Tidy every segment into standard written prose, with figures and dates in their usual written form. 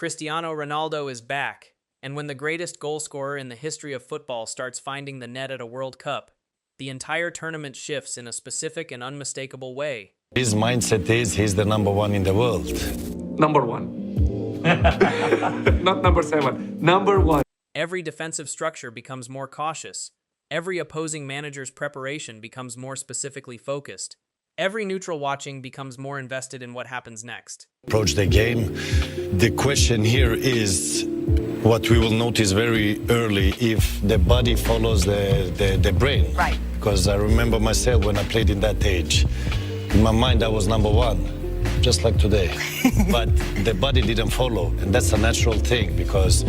Cristiano Ronaldo is back, and when the greatest goal scorer in the history of football starts finding the net at a World Cup, the entire tournament shifts in a specific and unmistakable way. His mindset is he's the number one in the world. Number one. Not number seven. Number one. Every defensive structure becomes more cautious. Every opposing manager's preparation becomes more specifically focused. Every neutral watching becomes more invested in what happens next. Approach the game. The question here is what we will notice very early if the body follows the brain. Right. Because I remember myself when I played in that age. In my mind, I was number one, just like today. But the body didn't follow. And that's a natural thing because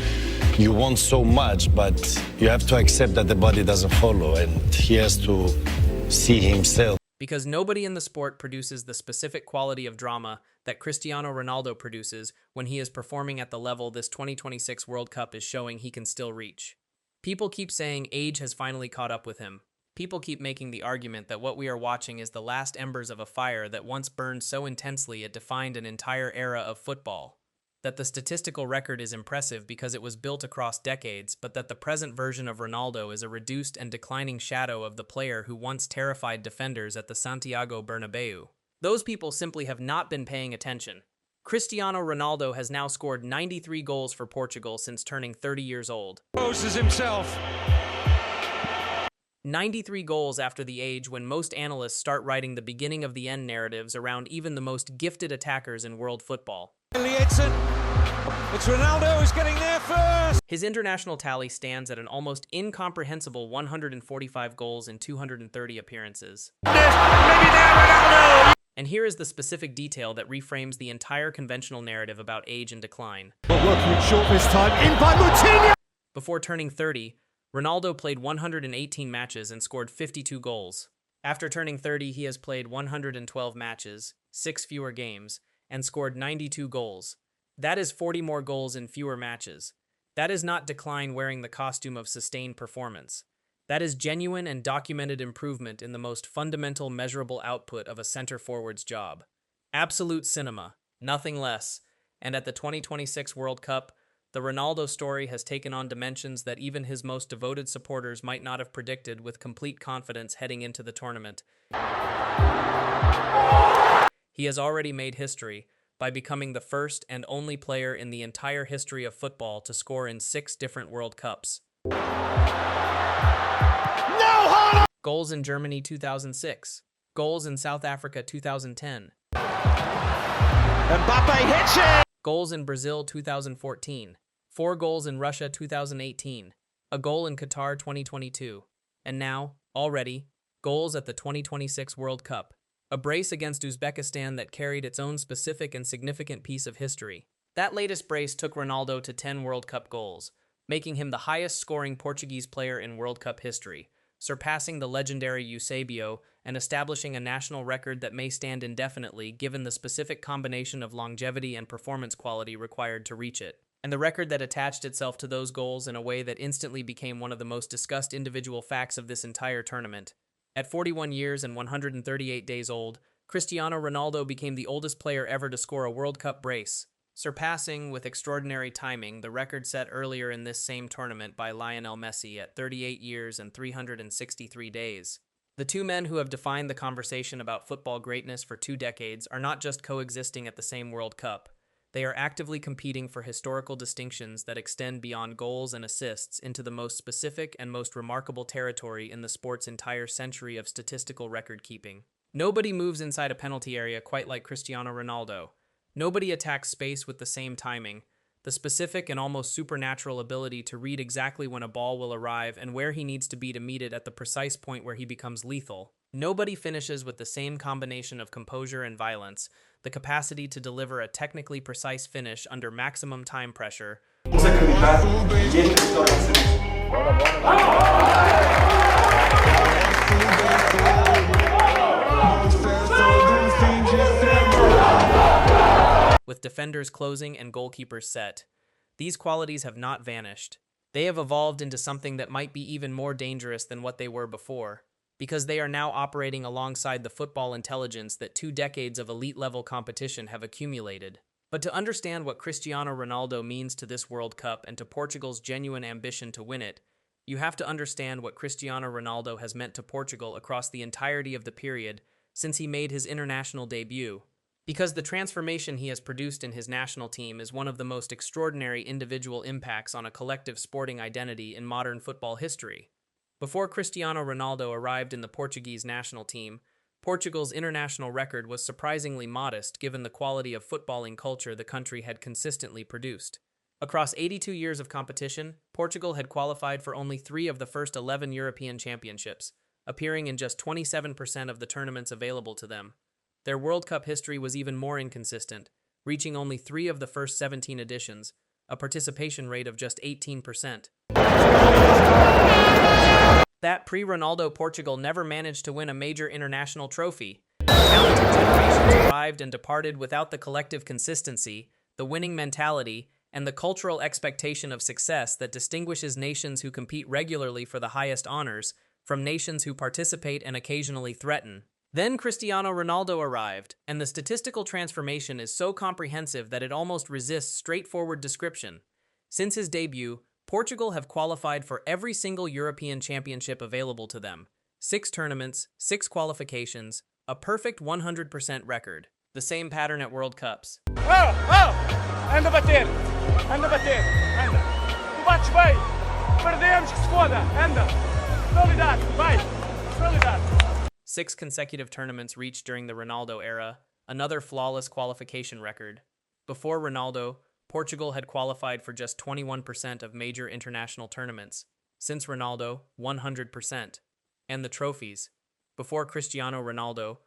you want so much, but you have to accept that the body doesn't follow. And he has to see himself. Because nobody in the sport produces the specific quality of drama that Cristiano Ronaldo produces when he is performing at the level this 2026 World Cup is showing he can still reach. People keep saying age has finally caught up with him. People keep making the argument that what we are watching is the last embers of a fire that once burned so intensely it defined an entire era of football. That the statistical record is impressive because it was built across decades, but that the present version of Ronaldo is a reduced and declining shadow of the player who once terrified defenders at the Santiago Bernabeu. Those people simply have not been paying attention. Cristiano Ronaldo has now scored 93 goals for Portugal since turning 30 years old. Poses himself. 93 goals after the age when most analysts start writing the beginning of the end narratives around even the most gifted attackers in world football. It's Ronaldo who's getting there first. His international tally stands at an almost incomprehensible 145 goals in 230 appearances. Maybe there, Ronaldo. And here is the specific detail that reframes the entire conventional narrative about age and decline. But working it short this time, in by Moutinho. Before turning 30, Ronaldo played 118 matches and scored 52 goals. After turning 30, he has played 112 matches, 6 fewer games, and scored 92 goals. That is 40 more goals in fewer matches. That is not decline wearing the costume of sustained performance. That is genuine and documented improvement in the most fundamental measurable output of a center forward's job. Absolute cinema, nothing less. And at the 2026 World Cup, the Ronaldo story has taken on dimensions that even his most devoted supporters might not have predicted with complete confidence heading into the tournament. He has already made history by becoming the first and only player in the entire history of football to score in 6 different World Cups. Goals in Germany 2006. Goals in South Africa 2010. Mbappe hits it. Goals in Brazil 2014. 4 goals in Russia 2018. A goal in Qatar 2022. And now, already, goals at the 2026 World Cup. A brace against Uzbekistan that carried its own specific and significant piece of history. That latest brace took Ronaldo to 10 World Cup goals, making him the highest-scoring Portuguese player in World Cup history, surpassing the legendary Eusebio and establishing a national record that may stand indefinitely given the specific combination of longevity and performance quality required to reach it, and the record that attached itself to those goals in a way that instantly became one of the most discussed individual facts of this entire tournament. At 41 years and 138 days old, Cristiano Ronaldo became the oldest player ever to score a World Cup brace, surpassing, with extraordinary timing, the record set earlier in this same tournament by Lionel Messi at 38 years and 363 days. The two men who have defined the conversation about football greatness for 2 decades are not just coexisting at the same World Cup. They are actively competing for historical distinctions that extend beyond goals and assists into the most specific and most remarkable territory in the sport's entire century of statistical record-keeping. Nobody moves inside a penalty area quite like Cristiano Ronaldo. Nobody attacks space with the same timing, the specific and almost supernatural ability to read exactly when a ball will arrive and where he needs to be to meet it at the precise point where he becomes lethal. Nobody finishes with the same combination of composure and violence, the capacity to deliver a technically precise finish under maximum time pressure. With defenders closing and goalkeepers set. These qualities have not vanished. They have evolved into something that might be even more dangerous than what they were before, because they are now operating alongside the football intelligence that 2 decades of elite-level competition have accumulated. But to understand what Cristiano Ronaldo means to this World Cup and to Portugal's genuine ambition to win it, you have to understand what Cristiano Ronaldo has meant to Portugal across the entirety of the period since he made his international debut. Because the transformation he has produced in his national team is one of the most extraordinary individual impacts on a collective sporting identity in modern football history. Before Cristiano Ronaldo arrived in the Portuguese national team, Portugal's international record was surprisingly modest given the quality of footballing culture the country had consistently produced. Across 82 years of competition, Portugal had qualified for only 3 of the first 11 European championships, appearing in just 27% of the tournaments available to them. Their World Cup history was even more inconsistent, reaching only 3 of the first 17 editions, a participation rate of just 18%. That pre-Ronaldo Portugal never managed to win a major international trophy. Talented generations arrived and departed without the collective consistency, the winning mentality, and the cultural expectation of success that distinguishes nations who compete regularly for the highest honors from nations who participate and occasionally threaten. Then Cristiano Ronaldo arrived, and the statistical transformation is so comprehensive that it almost resists straightforward description. Since his debut, Portugal have qualified for every single European championship available to them. 6 tournaments, 6 qualifications, a perfect 100% record. The same pattern at World Cups. Anda bater, anda. Tu bates bem, perdemos que se foda, anda. Solidar, vai, solidar. 6 consecutive tournaments reached during the Ronaldo era, another flawless qualification record. Before Ronaldo, Portugal had qualified for just 21% of major international tournaments. Since Ronaldo, 100%. And the trophies. Before Cristiano Ronaldo,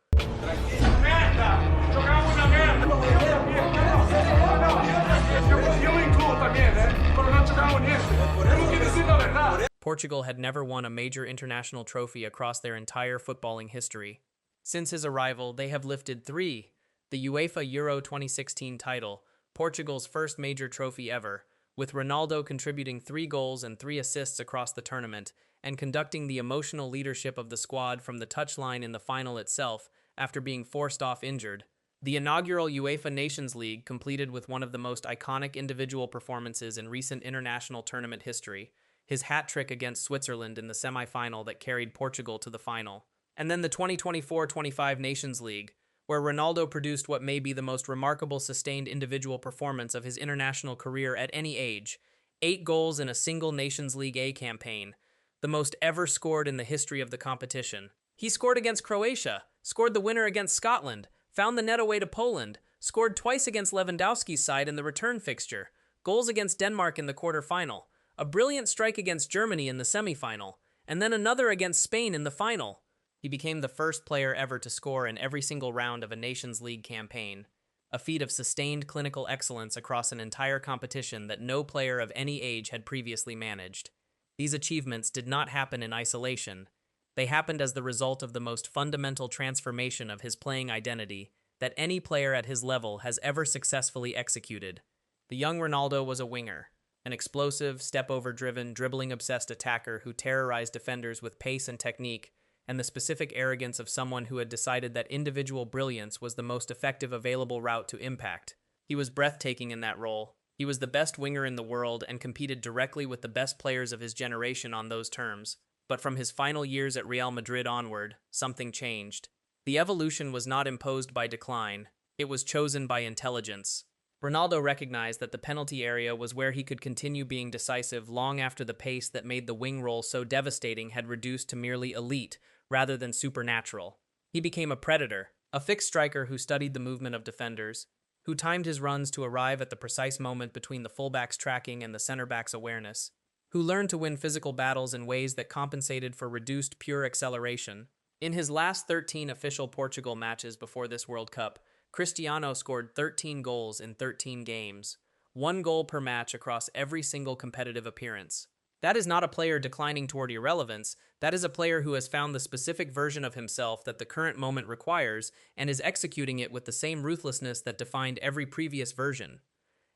Portugal had never won a major international trophy across their entire footballing history. Since his arrival, they have lifted 3: the UEFA Euro 2016 title, Portugal's first major trophy ever, with Ronaldo contributing 3 goals and 3 assists across the tournament, and conducting the emotional leadership of the squad from the touchline in the final itself after being forced off injured. The inaugural UEFA Nations League completed with one of the most iconic individual performances in recent international tournament history, his hat-trick against Switzerland in the semi-final that carried Portugal to the final. And then the 2024-25 Nations League, where Ronaldo produced what may be the most remarkable sustained individual performance of his international career at any age: 8 goals in a single Nations League A campaign, the most ever scored in the history of the competition. He scored against Croatia, scored the winner against Scotland, found the net away to Poland, scored twice against Lewandowski's side in the return fixture, goals against Denmark in the quarter-final, a brilliant strike against Germany in the semi-final, and then another against Spain in the final. He became the first player ever to score in every single round of a Nations League campaign, a feat of sustained clinical excellence across an entire competition that no player of any age had previously managed. These achievements did not happen in isolation. They happened as the result of the most fundamental transformation of his playing identity that any player at his level has ever successfully executed. The young Ronaldo was a winger, an explosive, step-over-driven, dribbling-obsessed attacker who terrorized defenders with pace and technique, and the specific arrogance of someone who had decided that individual brilliance was the most effective available route to impact. He was breathtaking in that role. He was the best winger in the world and competed directly with the best players of his generation on those terms. But from his final years at Real Madrid onward, something changed. The evolution was not imposed by decline. It was chosen by intelligence. Ronaldo recognized that the penalty area was where he could continue being decisive long after the pace that made the wing role so devastating had reduced to merely elite rather than supernatural. He became a predator, a fixed striker who studied the movement of defenders, who timed his runs to arrive at the precise moment between the fullback's tracking and the center back's awareness, who learned to win physical battles in ways that compensated for reduced pure acceleration. In his last 13 official Portugal matches before this World Cup, Cristiano scored 13 goals in 13 games, 1 goal per match across every single competitive appearance. That is not a player declining toward irrelevance. That is a player who has found the specific version of himself that the current moment requires and is executing it with the same ruthlessness that defined every previous version.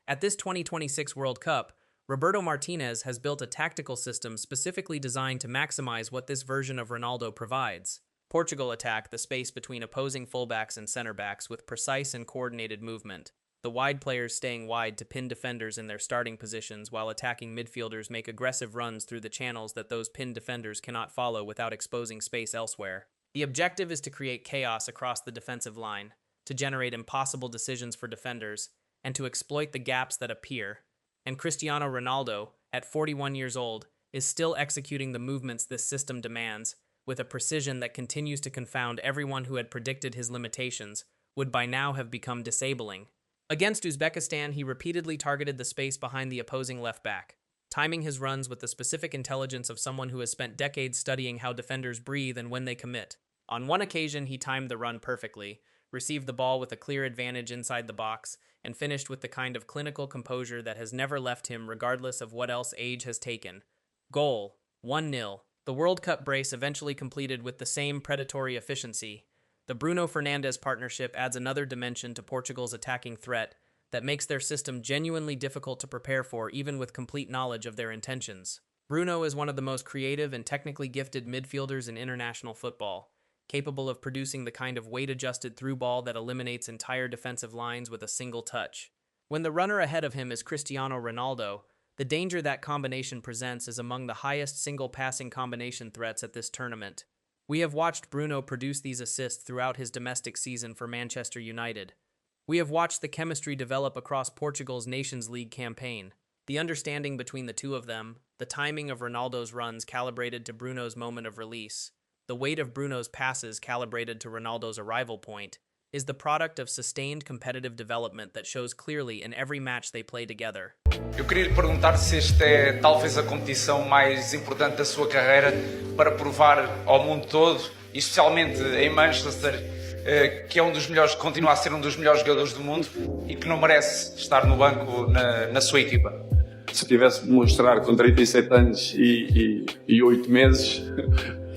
At this 2026 World Cup, Roberto Martinez has built a tactical system specifically designed to maximize what this version of Ronaldo provides. Portugal attack the space between opposing fullbacks and center backs with precise and coordinated movement. the wide players staying wide to pin defenders in their starting positions while attacking midfielders make aggressive runs through the channels that those pinned defenders cannot follow without exposing space elsewhere. The objective is to create chaos across the defensive line, to generate impossible decisions for defenders, and to exploit the gaps that appear. And Cristiano Ronaldo, at 41 years old, is still executing the movements this system demands, with a precision that continues to confound everyone who had predicted his limitations, would by now have become disabling. Against Uzbekistan, he repeatedly targeted the space behind the opposing left back, timing his runs with the specific intelligence of someone who has spent decades studying how defenders breathe and when they commit. On one occasion, he timed the run perfectly, received the ball with a clear advantage inside the box, and finished with the kind of clinical composure that has never left him regardless of what else age has taken. Goal, 1-0. The World Cup brace eventually completed with the same predatory efficiency. The Bruno Fernandes partnership adds another dimension to Portugal's attacking threat that makes their system genuinely difficult to prepare for even with complete knowledge of their intentions. Bruno is one of the most creative and technically gifted midfielders in international football, capable of producing the kind of weight-adjusted through ball that eliminates entire defensive lines with a single touch. When the runner ahead of him is Cristiano Ronaldo, the danger that combination presents is among the highest single passing combination threats at this tournament. We have watched Bruno produce these assists throughout his domestic season for Manchester United. We have watched the chemistry develop across Portugal's Nations League campaign. The understanding between the two of them, the timing of Ronaldo's runs calibrated to Bruno's moment of release, the weight of Bruno's passes calibrated to Ronaldo's arrival point, is the product of sustained competitive development that shows clearly in every match they play together. Eu queria lhe perguntar se esta é talvez a competição mais importante da sua carreira para provar ao mundo todo, e especialmente em Manchester, que é dos melhores, continua a ser dos melhores jogadores do mundo e que não merece estar no banco na sua equipa. Se tivesse de mostrar com 37 anos e 8 meses,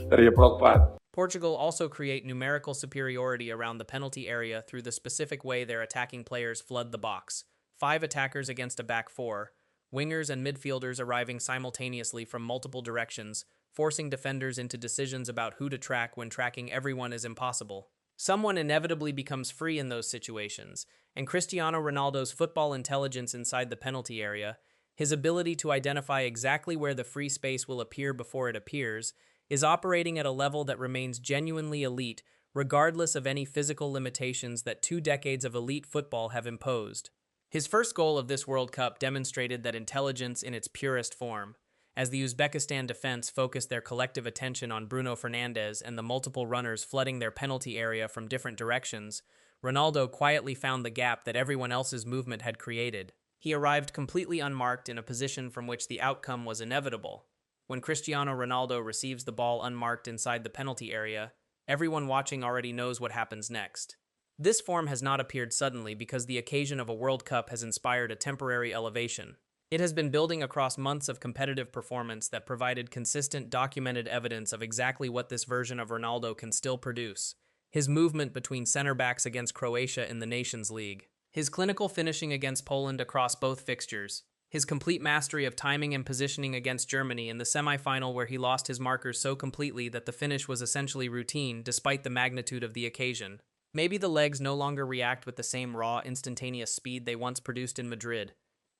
estaria preocupado. Portugal also create numerical superiority around the penalty area through the specific way their attacking players flood the box. 5 attackers against a back 4, wingers and midfielders arriving simultaneously from multiple directions, forcing defenders into decisions about who to track when tracking everyone is impossible. Someone inevitably becomes free in those situations, and Cristiano Ronaldo's football intelligence inside the penalty area, his ability to identify exactly where the free space will appear before it appears, is operating at a level that remains genuinely elite, regardless of any physical limitations that 2 decades of elite football have imposed. His first goal of this World Cup demonstrated that intelligence in its purest form. As the Uzbekistan defense focused their collective attention on Bruno Fernandes and the multiple runners flooding their penalty area from different directions, Ronaldo quietly found the gap that everyone else's movement had created. He arrived completely unmarked in a position from which the outcome was inevitable. When Cristiano Ronaldo receives the ball unmarked inside the penalty area, everyone watching already knows what happens next. This form has not appeared suddenly because the occasion of a World Cup has inspired a temporary elevation. It has been building across months of competitive performance that provided consistent documented evidence of exactly what this version of Ronaldo can still produce. His movement between center backs against Croatia in the Nations League, his clinical finishing against Poland across both fixtures, his complete mastery of timing and positioning against Germany in the semi-final where he lost his markers so completely that the finish was essentially routine despite the magnitude of the occasion. Maybe the legs no longer react with the same raw, instantaneous speed they once produced in Madrid.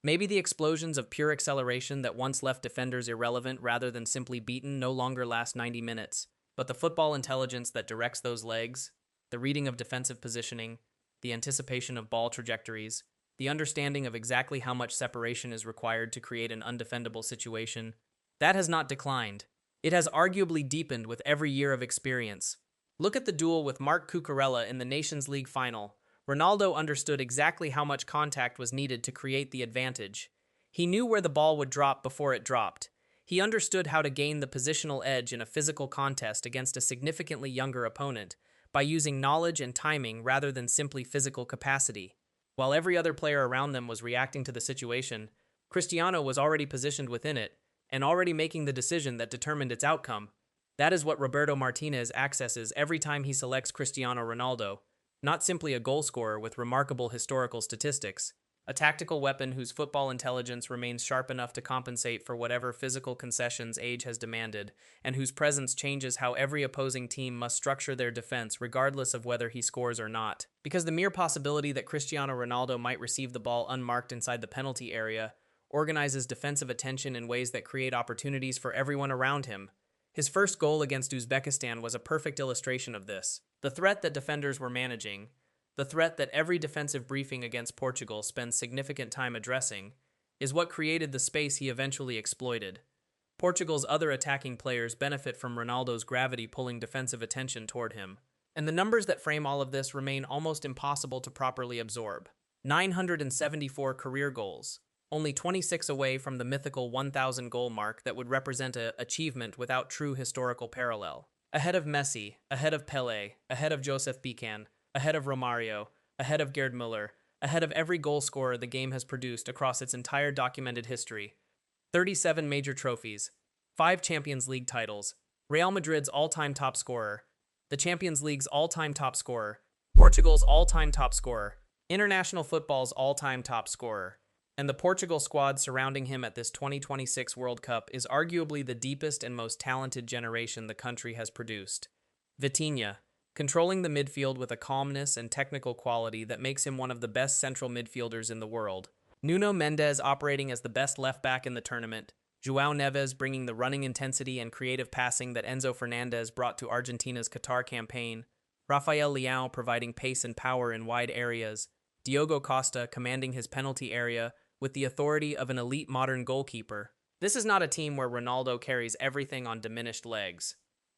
Maybe the explosions of pure acceleration that once left defenders irrelevant rather than simply beaten no longer last 90 minutes. But the football intelligence that directs those legs, the reading of defensive positioning, the anticipation of ball trajectories, the understanding of exactly how much separation is required to create an undefendable situation, that has not declined. It has arguably deepened with every year of experience. Look at the duel with Marc Cucurella in the Nations League final. Ronaldo understood exactly how much contact was needed to create the advantage. He knew where the ball would drop before it dropped. He understood how to gain the positional edge in a physical contest against a significantly younger opponent by using knowledge and timing rather than simply physical capacity. While every other player around them was reacting to the situation, Cristiano was already positioned within it and already making the decision that determined its outcome. That is what Roberto Martinez accesses every time he selects Cristiano Ronaldo, not simply a goal scorer with remarkable historical statistics. A tactical weapon whose football intelligence remains sharp enough to compensate for whatever physical concessions age has demanded, and whose presence changes how every opposing team must structure their defense regardless of whether he scores or not. Because the mere possibility that Cristiano Ronaldo might receive the ball unmarked inside the penalty area organizes defensive attention in ways that create opportunities for everyone around him. His first goal against Uzbekistan was a perfect illustration of this. The threat that defenders were managing, the threat that every defensive briefing against Portugal spends significant time addressing, is what created the space he eventually exploited. Portugal's other attacking players benefit from Ronaldo's gravity pulling defensive attention toward him. And the numbers that frame all of this remain almost impossible to properly absorb. 974 career goals, only 26 away from the mythical 1,000 goal mark that would represent an achievement without true historical parallel. Ahead of Messi, ahead of Pelé, ahead of Joseph Bican, ahead of Romario, ahead of Gerd Müller, ahead of every goal scorer the game has produced across its entire documented history. 37 major trophies, 5 Champions League titles, Real Madrid's all-time top scorer, the Champions League's all-time top scorer, Portugal's all-time top scorer, international football's all-time top scorer, and the Portugal squad surrounding him at this 2026 World Cup is arguably the deepest and most talented generation the country has produced. Vitinha, controlling the midfield with a calmness and technical quality that makes him one of the best central midfielders in the world. Nuno Mendes operating as the best left-back in the tournament. João Neves bringing the running intensity and creative passing that Enzo Fernandez brought to Argentina's Qatar campaign. Rafael Leão providing pace and power in wide areas. Diogo Costa commanding his penalty area with the authority of an elite modern goalkeeper. This is not a team where Ronaldo carries everything on diminished legs.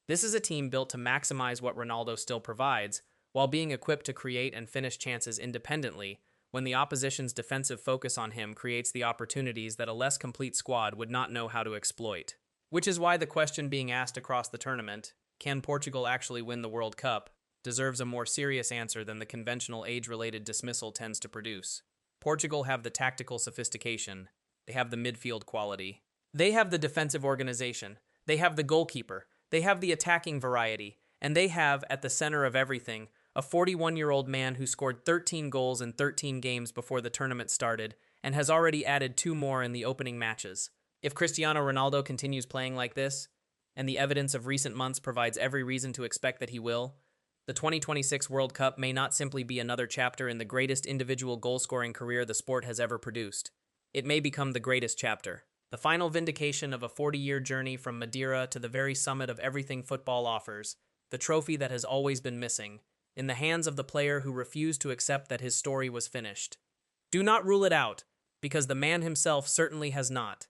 This is a team built to maximize what Ronaldo still provides, while being equipped to create and finish chances independently, when the opposition's defensive focus on him creates the opportunities that a less complete squad would not know how to exploit. Which is why the question being asked across the tournament, can Portugal actually win the World Cup, deserves a more serious answer than the conventional age-related dismissal tends to produce. Portugal have the tactical sophistication, they have the midfield quality, they have the defensive organization, they have the goalkeeper, they have the attacking variety, and they have, at the center of everything, a 41-year-old man who scored 13 goals in 13 games before the tournament started and has already added 2 more in the opening matches. If Cristiano Ronaldo continues playing like this, and the evidence of recent months provides every reason to expect that he will, the 2026 World Cup may not simply be another chapter in the greatest individual goal-scoring career the sport has ever produced. It may become the greatest chapter. The final vindication of a 40-year journey from Madeira to the very summit of everything football offers, the trophy that has always been missing, in the hands of the player who refused to accept that his story was finished. Do not rule it out, because the man himself certainly has not.